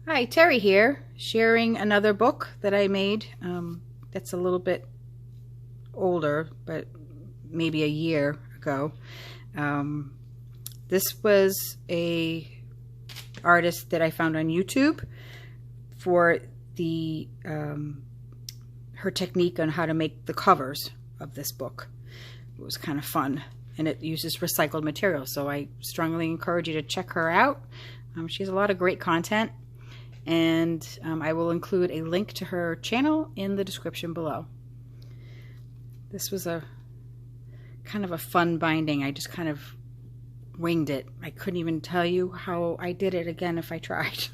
Hi, Terry here, sharing another book that I made that's a little bit older, but maybe a year ago. Um, this was a artist that I found on YouTube for the her technique on how to make the covers of this book. It was kind of fun, and it uses recycled materials, so I strongly encourage you to check her out. She has a lot of great content, and I will include a link to her channel in the description below. This was a kind of a fun binding. I just kind of winged it. I couldn't even tell you how I did it again if I tried.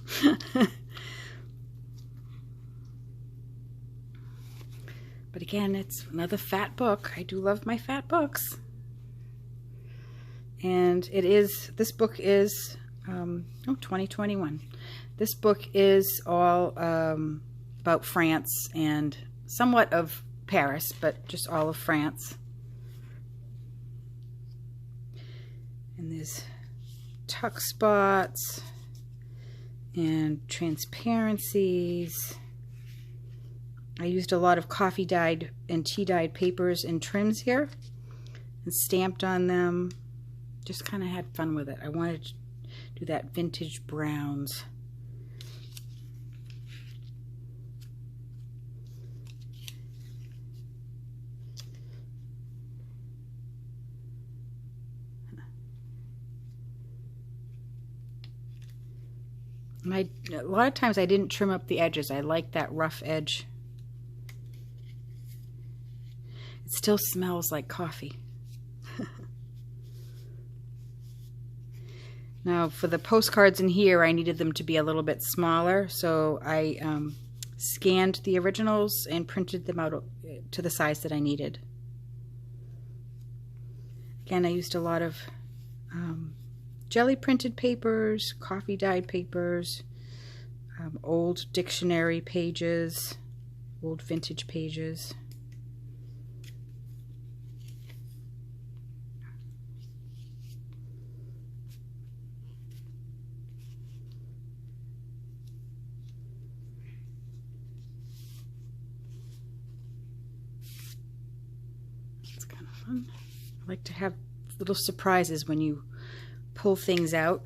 But again, it's another fat book. I do love my fat books. And this book is 2021. This book is all about France and somewhat of Paris, but just all of France. And there's tuck spots and transparencies. I used a lot of coffee dyed and tea dyed papers and trims here and stamped on them. Just kind of had fun with it. I wanted to do that vintage browns. A lot of times I didn't trim up the edges. I like that rough edge. It still smells like coffee. Now for the postcards in here, I needed them to be a little bit smaller, so I scanned the originals and printed them out to the size that I needed. Again, I used a lot of jelly printed papers, coffee dyed papers, old dictionary pages, old vintage pages. It's kind of fun. I like to have little surprises when you pull things out.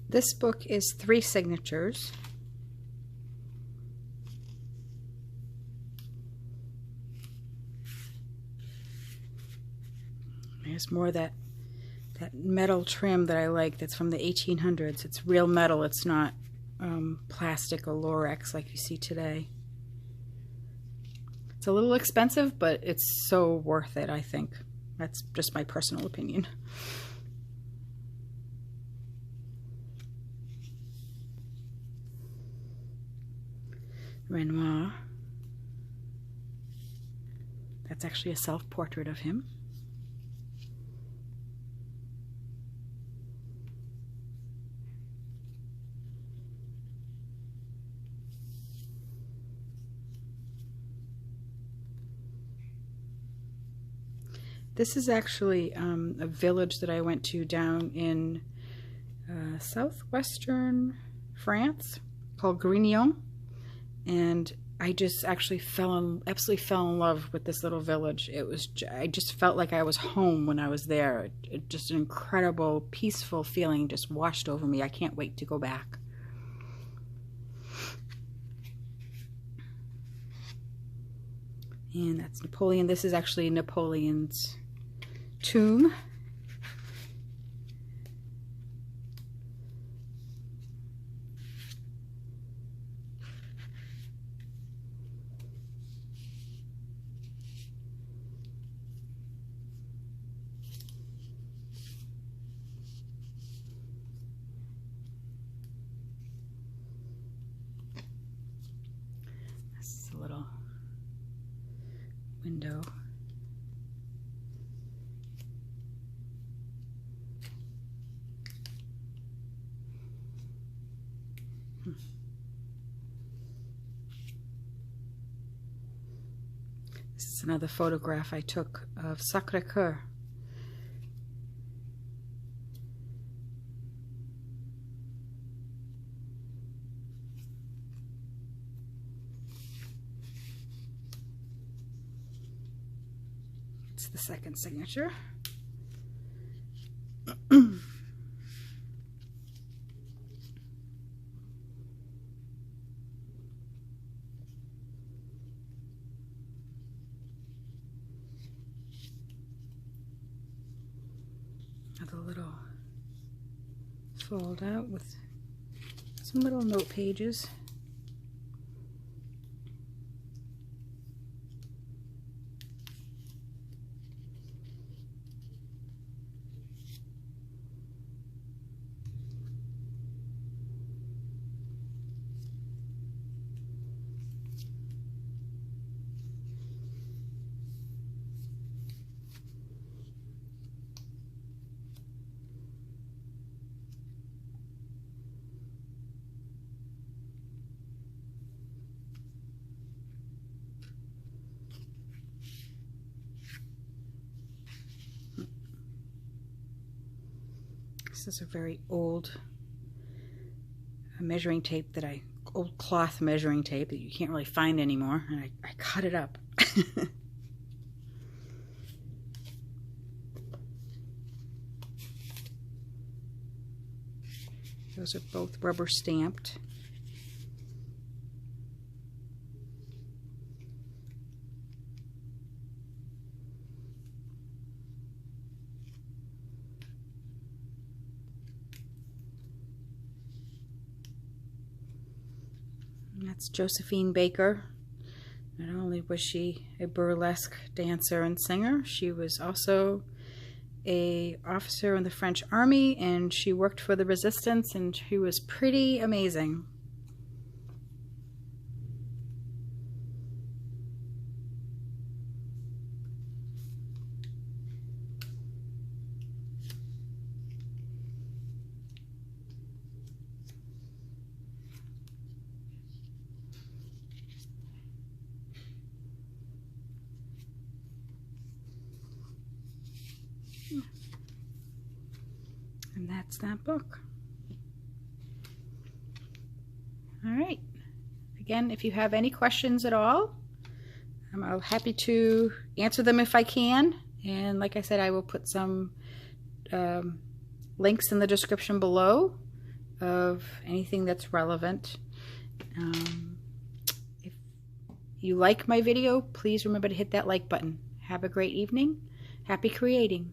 This book is 3 signatures. There's more of that metal trim that I like that's from the 1800s. It's real metal. It's not plastic or Lorex like you see today. It's a little expensive, but it's so worth it, I think. That's just my personal opinion. Renoir. That's actually a self-portrait of him. This is actually a village that I went to down in southwestern France called Grignon. And I just actually absolutely fell in love with this little village. I just felt like I was home when I was there. Just an incredible, peaceful feeling just washed over me. I can't wait to go back. And that's Napoleon. This is actually Napoleon's tomb. This is another photograph I took of Sacré-Cœur. It's the second signature. Another little fold out with some little note pages. This is a very old measuring tape old cloth measuring tape that you can't really find anymore, and I cut it up. Those are both rubber stamped. That's Josephine Baker. Not only was she a burlesque dancer and singer, she was also an officer in the French army, and she worked for the resistance, and she was pretty amazing. And that's that book. All right. Again, if you have any questions at all, I'm happy to answer them if I can. And like I said, I will put some links in the description below of anything that's relevant. If you like my video, please remember to hit that like button. Have a great evening. Happy creating.